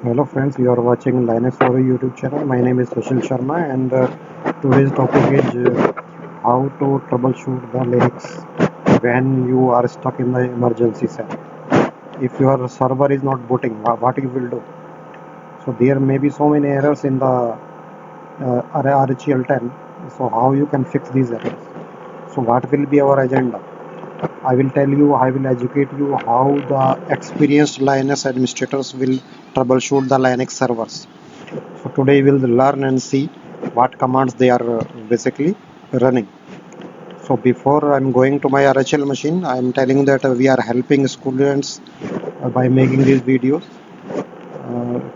Hello friends, you are watching Linux for YouTube channel. My name is Sushil Sharma and today's topic is how to troubleshoot the Linux when you are stuck in the emergency cell. If your server is not booting, what you will do? So there may be so many errors in the RHCL10. So how you can fix these errors? So what will be our agenda? I will tell you, I will educate you how the experienced Linux administrators will troubleshoot the Linux servers. So today we'll learn and see what commands they are basically running. So before I'm going to my RHL machine, I'm telling that we are helping students by making these videos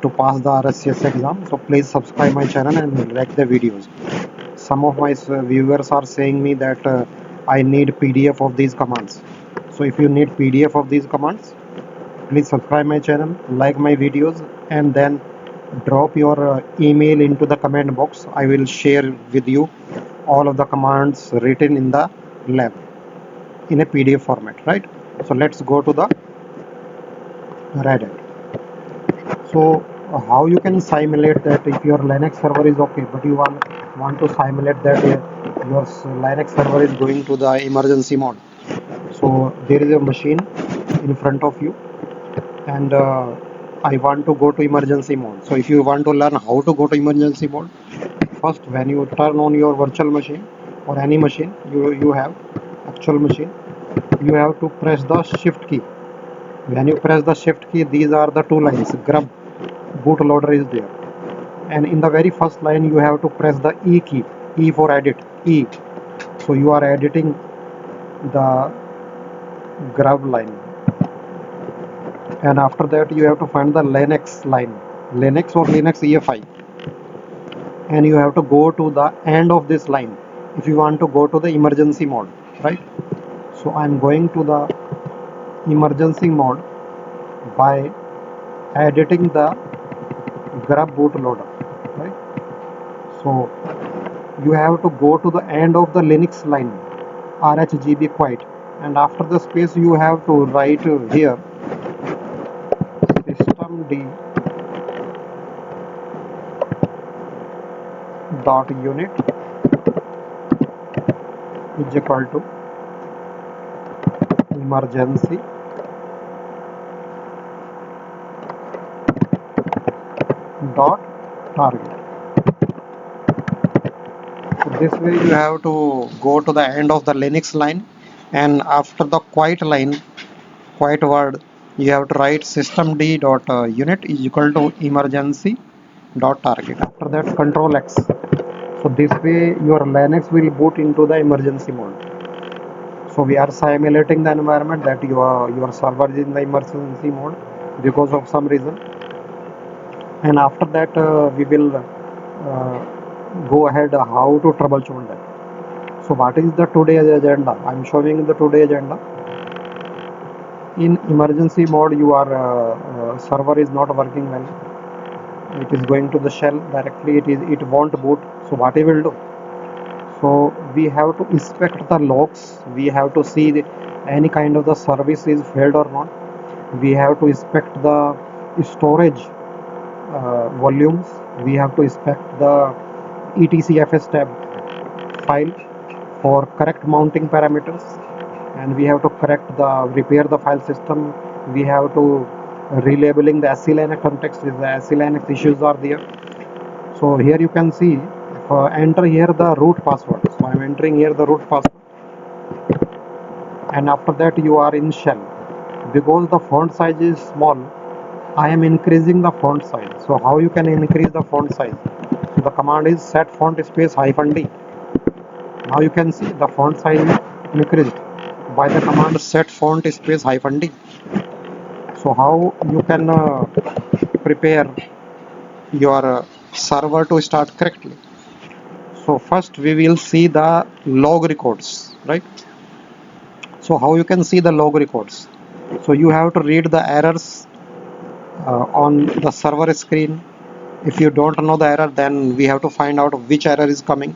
to pass the RHCSA exam. So please subscribe my channel and like the videos. Some of my viewers are saying me that I need PDF of these commands. So if you need PDF of these commands, please subscribe my channel, like my videos, and then drop your email into the comment box. I will share with you all of the commands written in the lab in a PDF format, right? So let's go to the Reddit. So how you can simulate that if your Linux server is okay, but you want to simulate that your Linux server is going to the emergency mode. So there is a machine in front of you, and I want to go to emergency mode. So if you want to learn how to go to emergency mode, first when you turn on your virtual machine or any machine you have actual machine, you have to press the shift key. When you press the shift key, these are the two lines. Grub bootloader is there, and in the very first line you have to press the E key. E for edit. E. So you are editing the grub line, and after that you have to find the Linux line, Linux or Linux EFI, and you have to go to the end of this line if you want to go to the emergency mode, right? So I'm going to the emergency mode by editing the grub bootloader, right? So you have to go to the end of the Linux line, RHGB quiet, and after the space you have to write here systemd dot unit is equal to emergency dot target. So this way you have to go to the end of the Linux line, and after the quiet line, quiet word, you have to write systemd dot unit is equal to emergency dot target. After that, Control X. So this way your Linux will boot into the emergency mode. So we are simulating the environment that your server is in the emergency mode because of some reason, and after that we will go ahead how to troubleshoot that. So what is the today's agenda? I'm showing the today agenda. In emergency mode, your server is not working well. It is going to the shell directly. It won't boot. So what we will do? So we have to inspect the logs. We have to see any kind of the service is failed or not. We have to inspect the storage volumes. We have to inspect the etc fstab file for correct mounting parameters, and we have to repair the file system. We have to relabeling the SC-Linux context if the SC-Linux issues are there. So here you can see, if enter here the root password. So I'm entering here the root password, and after that you are in shell. Because the font size is small, I am increasing the font size. So how you can increase the font size? So the command is set font space -d. Now you can see the font size is increased by the command set font space -d. So how you can prepare your server to start correctly? So first we will see the log records, right? So how you can see the log records? So you have to read the errors on the server screen. If you don't know the error, then we have to find out which error is coming.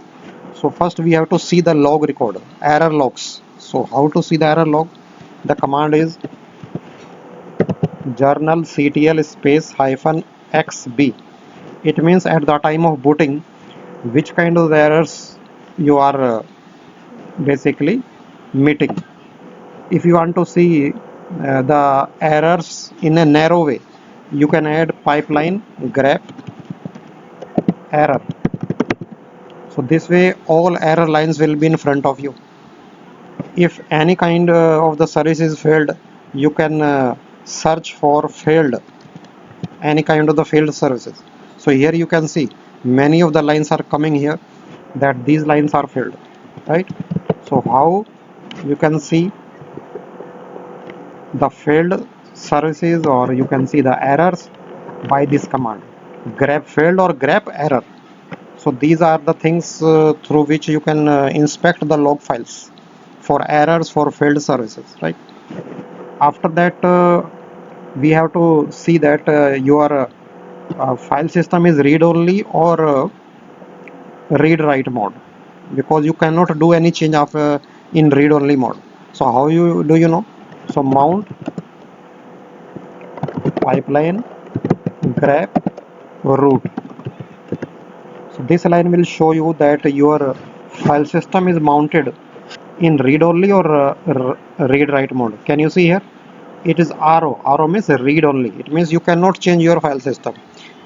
So first we have to see the log record, error logs. So how to see the error log? The command is journal ctl space XB. It means at the time of booting, which kind of errors you are basically meeting. If you want to see the errors in a narrow way, you can add pipeline grep error. So this way all error lines will be in front of you. If any kind of the service is failed, you can search for failed, any kind of the failed services. So here you can see many of the lines are coming here, that these lines are failed, right? So how you can see the failed services, or you can see the errors by this command, grep failed or grep error. So these are the things through which you can inspect the log files for errors for failed services, right? After that we have to see that your file system is read only or read write mode, because you cannot do any change of in read only mode. So how you do, you know? So mount pipeline grep root. So this line will show you that your file system is mounted in read only or read write mode. Can you see here? It is RO. RO means read only. It means you cannot change your file system.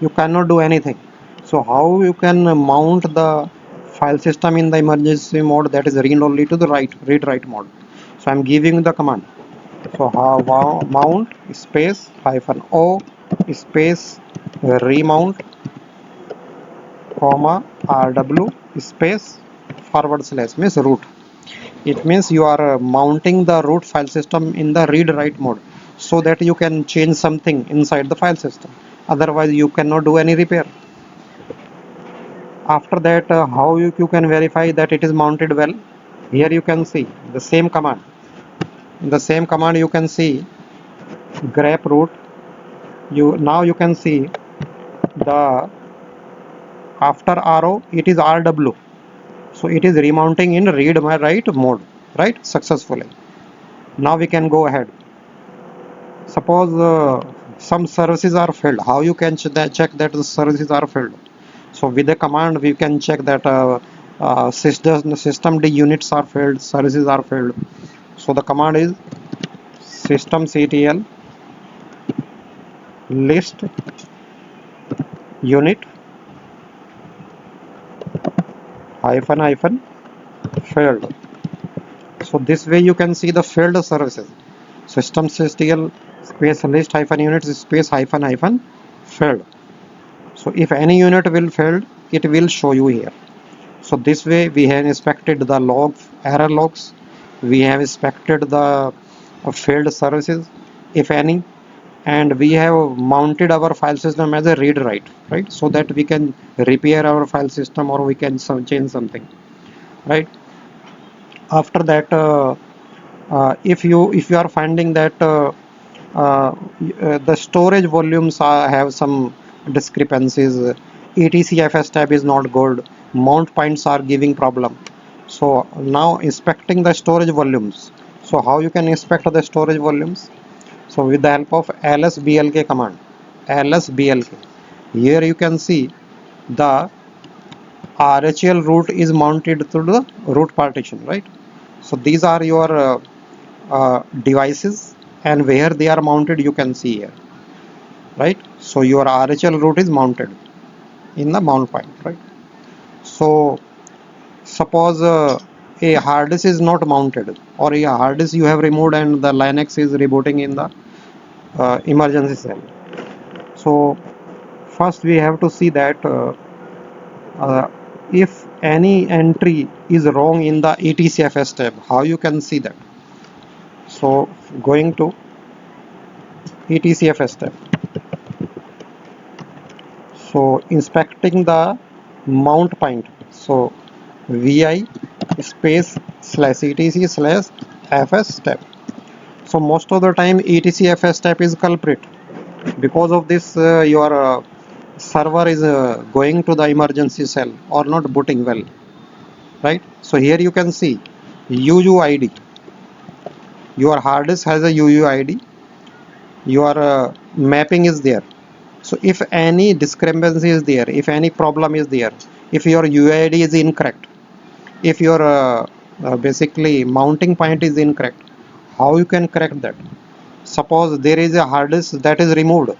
You cannot do anything. So how you can mount the file system in the emergency mode, that is read only, to the read write mode. So I'm giving the command. So mount space -o space remount comma rw space / means root. It means you are mounting the root file system in the read write mode, so that you can change something inside the file system. Otherwise you cannot do any repair. After that how you can verify that it is mounted well? Here you can see the same command. In the same command you can see grep root. Now you can see the after RO it is RW. So it is remounting in read my write mode, right? Successfully. Now we can go ahead. Suppose some services are failed. How you can check that the services are failed? So with the command we can check that system D units are failed, services are failed. So the command is systemctl list unit -failed. So this way you can see the failed services. Systemctl space list -units space -failed. So if any unit will fail, it will show you here. So this way we have inspected the error logs. We have inspected the failed services, if any, and we have mounted our file system as a read write, right? So that we can repair our file system or we can change something, right? After that if you are finding that the storage volumes have some discrepancies, etc fstab is not good, mount points are giving problem. So now inspecting the storage volumes. So how you can inspect the storage volumes? So with the help of lsblk command, lsblk, here you can see the RHL root is mounted to the root partition, right? So these are your devices, and where they are mounted you can see here, right? So your RHL root is mounted in the mount point, right? So suppose a hard disk is not mounted, or a hard disk you have removed and the Linux is rebooting in the emergency cell. So first we have to see that if any entry is wrong in the etc fstab, how you can see that? So going to etc fstab. So inspecting the mount point. So vi space /etc/fstab. So most of the time etc fstab is culprit. Because of this your server is going to the emergency cell or not booting well, right? So here you can see UUID. Your hard disk has a UUID. Your mapping is there. So if any discrepancy is there, if any problem is there, if your UID is incorrect, if your basically mounting point is incorrect, how you can correct that? Suppose there is a hard disk that is removed,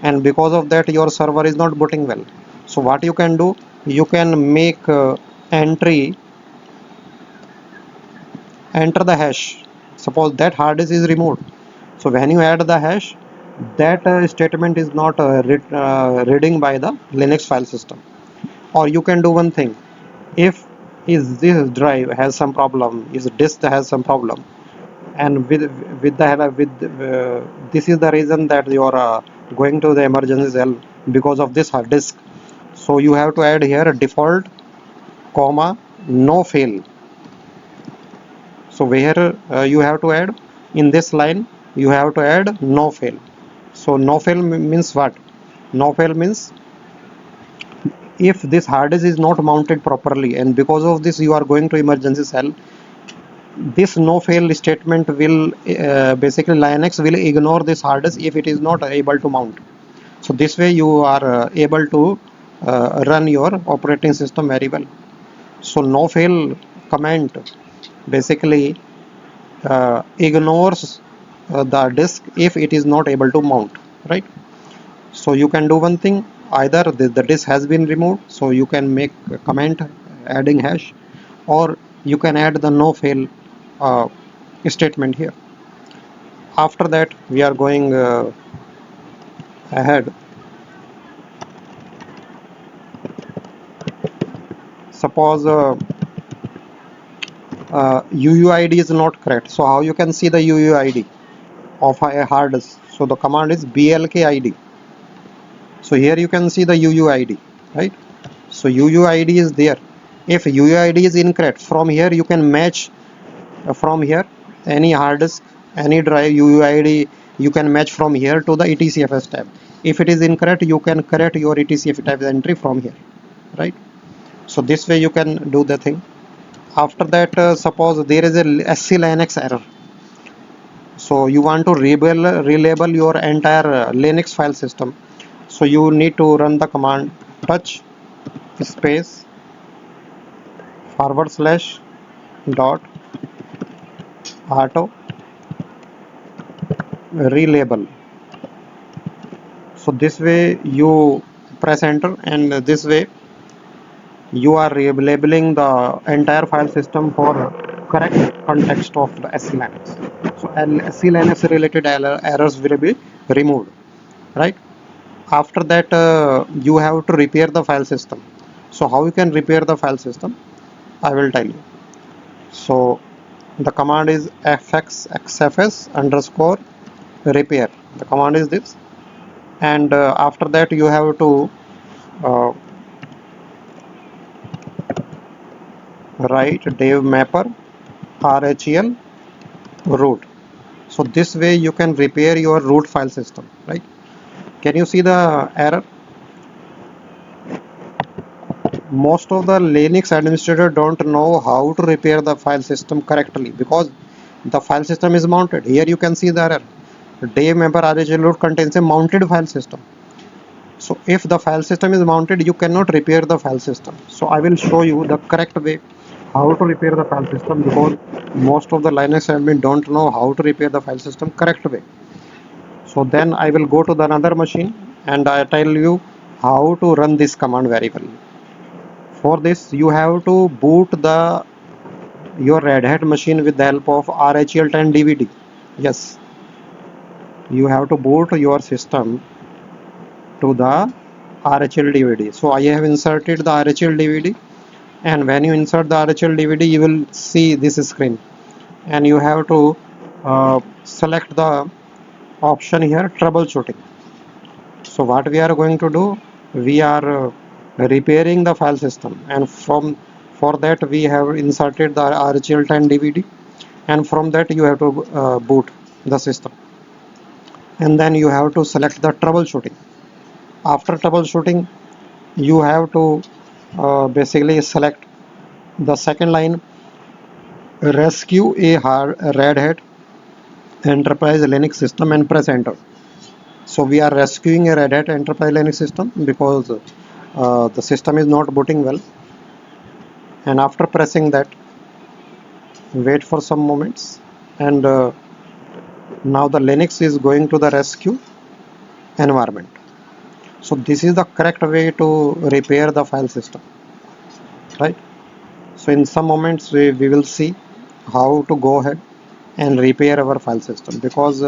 and because of that your server is not booting well. So what you can do, you can make enter the hash. Suppose that hard disk is removed, so when you add the hash, that statement is not reading by the Linux file system. Or you can do one thing, if is this drive has some problem, is disk has some problem, and with the with this is the reason that you are going to the emergency cell because of this hard disk. So you have to add here a default comma no fail. So where you have to add in this line, you have to add no fail. So no fail means what? No fail means if this hard disk is not mounted properly and because of this you are going to emergency cell, this no fail statement will basically Linux will ignore this hard disk if it is not able to mount. So this way you are able to run your operating system very well. So no fail command basically ignores the disk if it is not able to mount, right? So you can do one thing, either the disk has been removed, so you can make a comment adding hash, or you can add the no fail uh, statement here. After that we are going ahead. Suppose UUID is not correct, so how you can see the UUID of a hard disk? So the command is blkid. So here you can see the UUID, right? So UUID is there. If UUID is incorrect, from here you can match from here any hard disk, any drive UUID, you can match from here to the etcfs tab. If it is incorrect, you can correct your etcfs tab entry from here, right? So this way you can do the thing. After that suppose there is a SC error, so you want to relabel your entire Linux file system. So you need to run the command touch space / dot auto relabel. So this way you press enter, and this way you are labeling the entire file system for correct context of the SC Linux. So SC Linux related errors will be removed, right? After that you have to repair the file system. So how you can repair the file system, I will tell you. So the command is xfs underscore repair. The command is this, and after that you have to uh, write dev mapper RHEL root. So this way you can repair your root file system, right? Can you see the error? Most of the Linux administrator don't know how to repair the file system correctly because the file system is mounted. Here you can see the error. Dev mapper RHEL root contains a mounted file system. So if the file system is mounted, you cannot repair the file system. So I will show you the correct way how to repair the file system, because most of the Linux admin don't know how to repair the file system correct way. So then I will go to the another machine and I tell you how to run this command very well. For this you have to boot your Red Hat machine with the help of RHCL10 DVD. Yes, you have to boot your system to the RHL DVD. So I have inserted the RHL DVD, and when you insert the RHL DVD you will see this screen, and you have to select the option here troubleshooting. So what we are going to do, we are repairing the file system, and for that we have inserted the RHL10 DVD, and from that you have to boot the system, and then you have to select the troubleshooting. After troubleshooting you have to basically select the second line, rescue a Red Hat enterprise Linux system, and press enter. So we are rescuing a Red Hat Enterprise Linux system because the system is not booting well, and after pressing that, wait for some moments, and now the Linux is going to the rescue environment. So this is the correct way to repair the file system, right? So in some moments we will see how to go ahead and repair our file system, because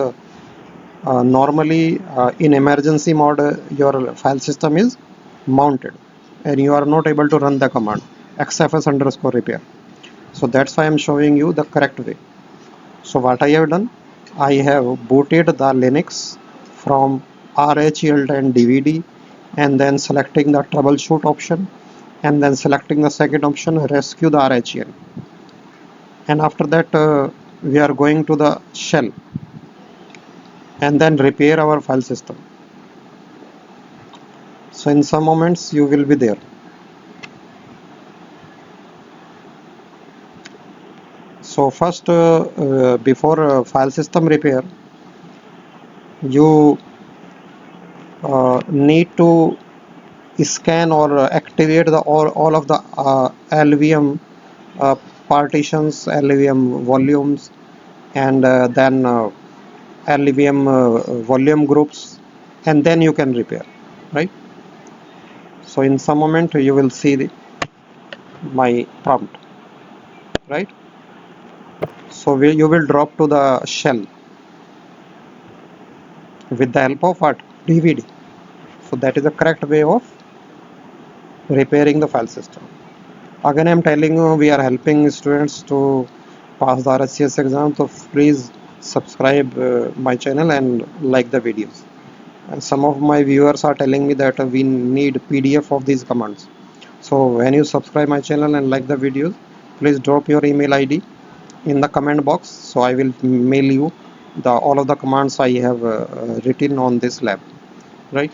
normally in emergency mode your file system is mounted and you are not able to run the command xfs_repair. So that's why I'm showing you the correct way. So what I have done, I have booted the Linux from RHEL and DVD, and then selecting the troubleshoot option, and then selecting the second option, rescue the RHEL. And after that we are going to the shell and then repair our file system. So in some moments you will be there. So first before file system repair, you need to scan or activate the all of the LVM uh, partitions, LVM volumes, and then LVM volume groups, and then you can repair, right? So in some moment you will see my prompt, right? So you will drop to the shell with the help of what? DVD. So that is the correct way of repairing the file system. Again, I'm telling you, we are helping students to pass the RHCS exam. So please subscribe my channel and like the videos. And some of my viewers are telling me that we need PDF of these commands. So when you subscribe my channel and like the videos, please drop your email ID in the comment box. So I will mail you all of the commands I have written on this lab, right?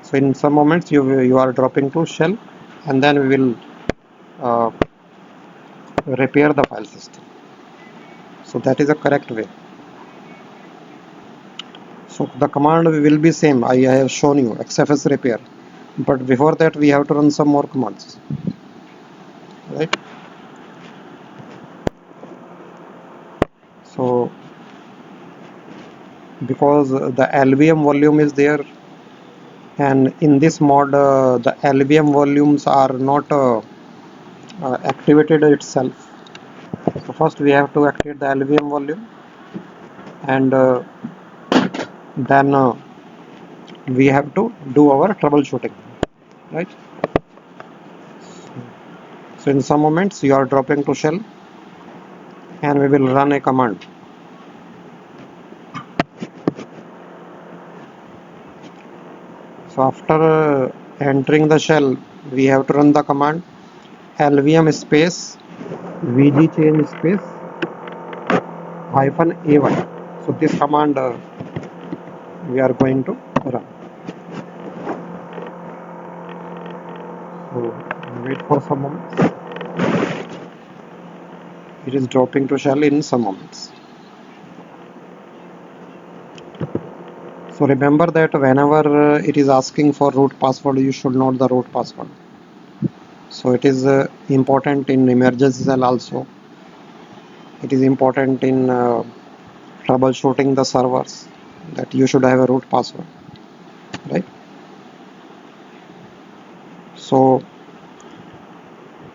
So in some moments you are dropping to shell, and then we will uh, repair the file system. So that is the correct way. So the command will be same. I have shown you xfs repair, but before that we have to run some more commands, right? So because the LVM volume is there, and in this mod the LVM volumes are not activated itself. So first we have to activate the LVM volume, and then we have to do our troubleshooting, right? So in some moments you are dropping to shell, and we will run a command. So after entering the shell, we have to run the command lvm space vg change space -a1. So this command we are going to run. So wait for some moments. It is dropping to shell in some moments. So remember that whenever it is asking for root password, you should know the root password. So it is important in emergency cell also. It is important in troubleshooting the servers, that you should have a root password, right? So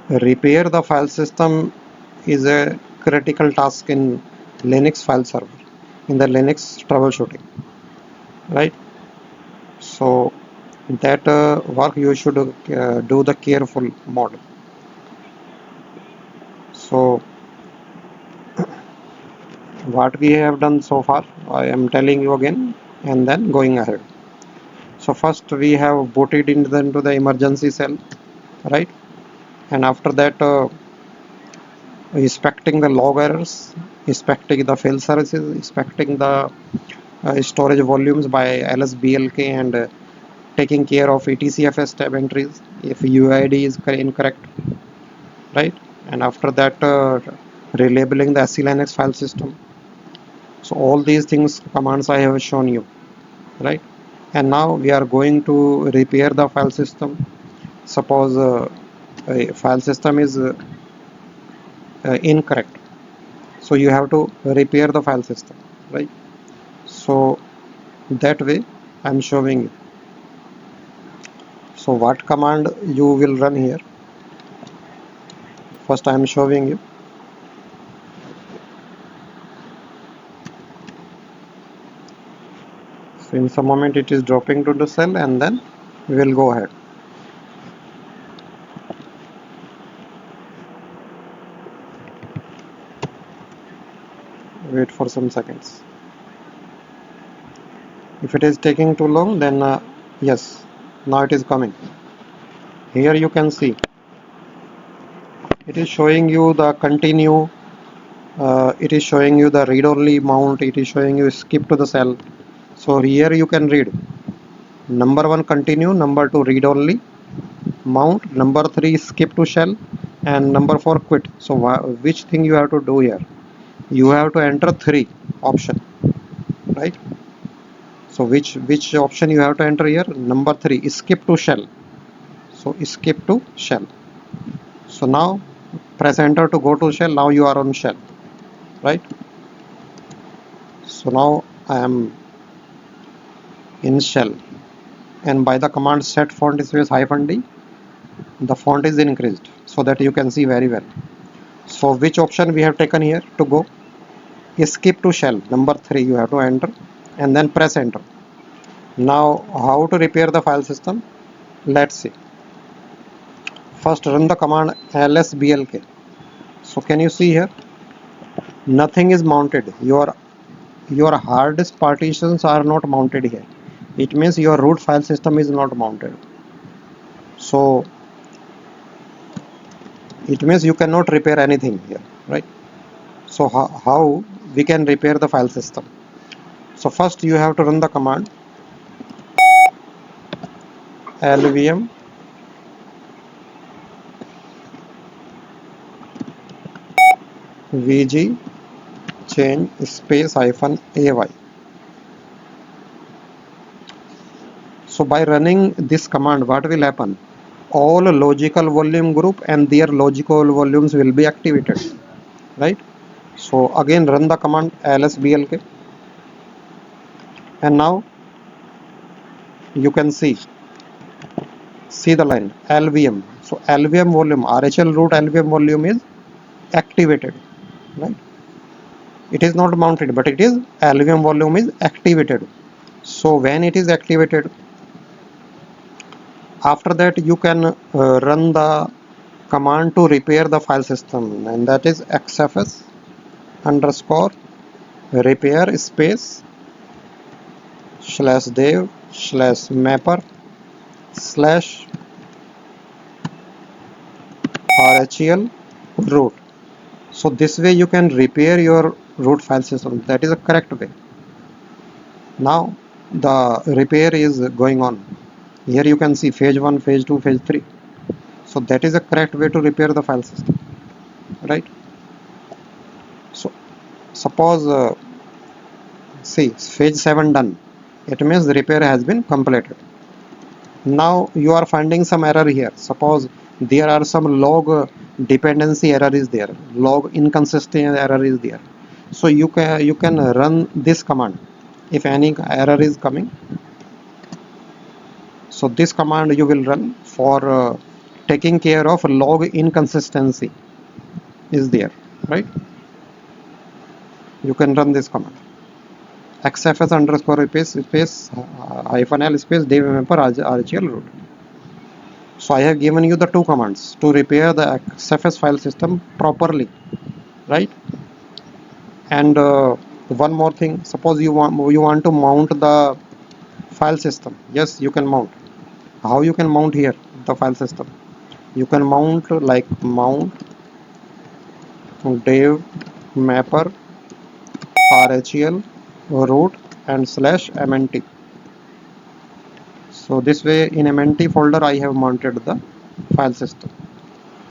repair the file system is a critical task in Linux file server, in the Linux troubleshooting, right? So that work you should do the careful mode. So what we have done so far, I am telling you again and then going ahead. So first we have booted into the emergency cell, right? And after that inspecting the log errors, inspecting the fail services, inspecting the storage volumes by lsblk, and taking care of etc fstab entries if uid is incorrect, right? And after that relabeling the SE Linux file system. So all these things commands I have shown you, right? And now we are going to repair the file system. Suppose a file system is incorrect, so you have to repair the file system, right? So that way I'm showing you. So what command you will run here? First I am showing you. So in some moment it is dropping to the cell, and then we will go ahead. Wait for some seconds. If it is taking too long, then yes, now it is coming. Here you can see it is showing you the continue, it is showing you the read only mount, it is showing you skip to the cell. So here you can read number 1 continue, number 2 read only mount, number 3 skip to shell, and number 4 quit. So which thing you have to do here? You have to enter 3 option, right? So which option you have to enter here? Number 3 skip to shell. So skip to shell. So now press enter to go to shell. Now you are on shell, right? So now I am in shell, and by the command set font space -d, the font is increased so that you can see very well. So which option we have taken here to go? Skip to shell, number 3 you have to enter, and then press enter. Now how to repair the file system? Let's see. First run the command lsblk. So can you see here? Nothing is mounted. Your hard disk partitions are not mounted here. It means your root file system is not mounted. So it means you cannot repair anything here, right? So how we can repair the file system? So first you have to run the command lvm vg change space -ay. So by running this command, what will happen? All logical volume group and their logical volumes will be activated, right? So again run the command lsblk, and now you can see the line lvm. So lvm volume, RHL root lvm volume is activated, right? It is not mounted, but it is lvm volume is activated. So when it is activated, after that you can run the command to repair the file system, and that is xfs underscore repair space /dev /mapper /RHCL root. So this way you can repair your root file system. That is a correct way. Now the repair is going on. Here you can see phase 1, phase 2, phase 3. So that is a correct way to repair the file system, right? So suppose see phase 7 done. It means the repair has been completed. Now you are finding some error here. Suppose there are some log dependency error is there, log inconsistency error is there. So you can run this command if any error is coming. So this command you will run for taking care of log inconsistency is there, right? You can run this command xfs underscore space -l space dev mapper RHCL root. So I have given you the two commands to repair the xfs file system properly, right? And one more thing, suppose you want to mount the file system. Yes, you can mount. How you can mount here the file system? You can mount like mount dev mapper RHCL root and /mnt. So this way in mnt folder I have mounted the file system.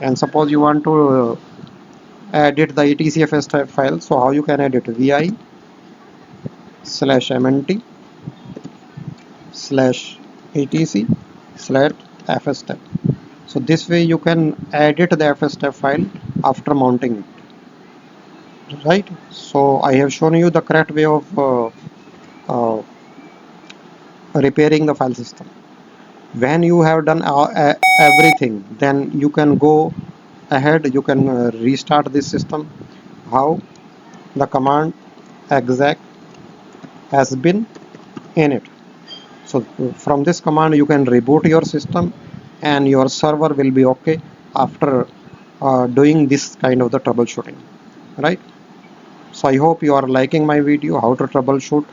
And suppose you want to edit the etcfs type file. So how you can edit? Vi /mnt/etc/fstab. So this way you can edit the fstab file after mounting it, right? So I have shown you the correct way of uh, repairing the file system. When you have done everything, then you can go ahead, you can restart this system. How? The command exec has been in it. So from this command you can reboot your system and your server will be okay after doing this kind of the troubleshooting, right? So I hope you are liking my video how to troubleshoot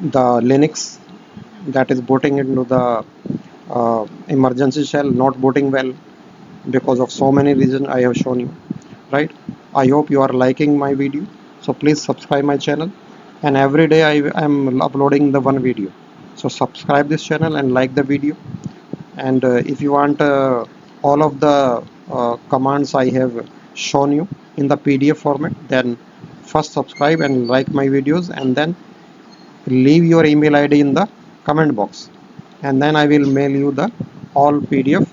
the Linux that is booting into the emergency shell not booting well because of so many reasons I have shown you, right? I hope you are liking my video. So please subscribe my channel, and every day I am uploading the one video. So subscribe this channel and like the video. And if you want all of the commands I have shown you in the PDF format, then first subscribe and like my videos, and then leave your email ID in the comment box, and then I will mail you the all PDF,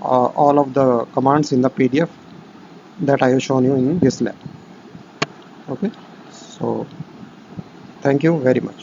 all of the commands in the PDF that I have shown you in this lab. Okay, so thank you very much.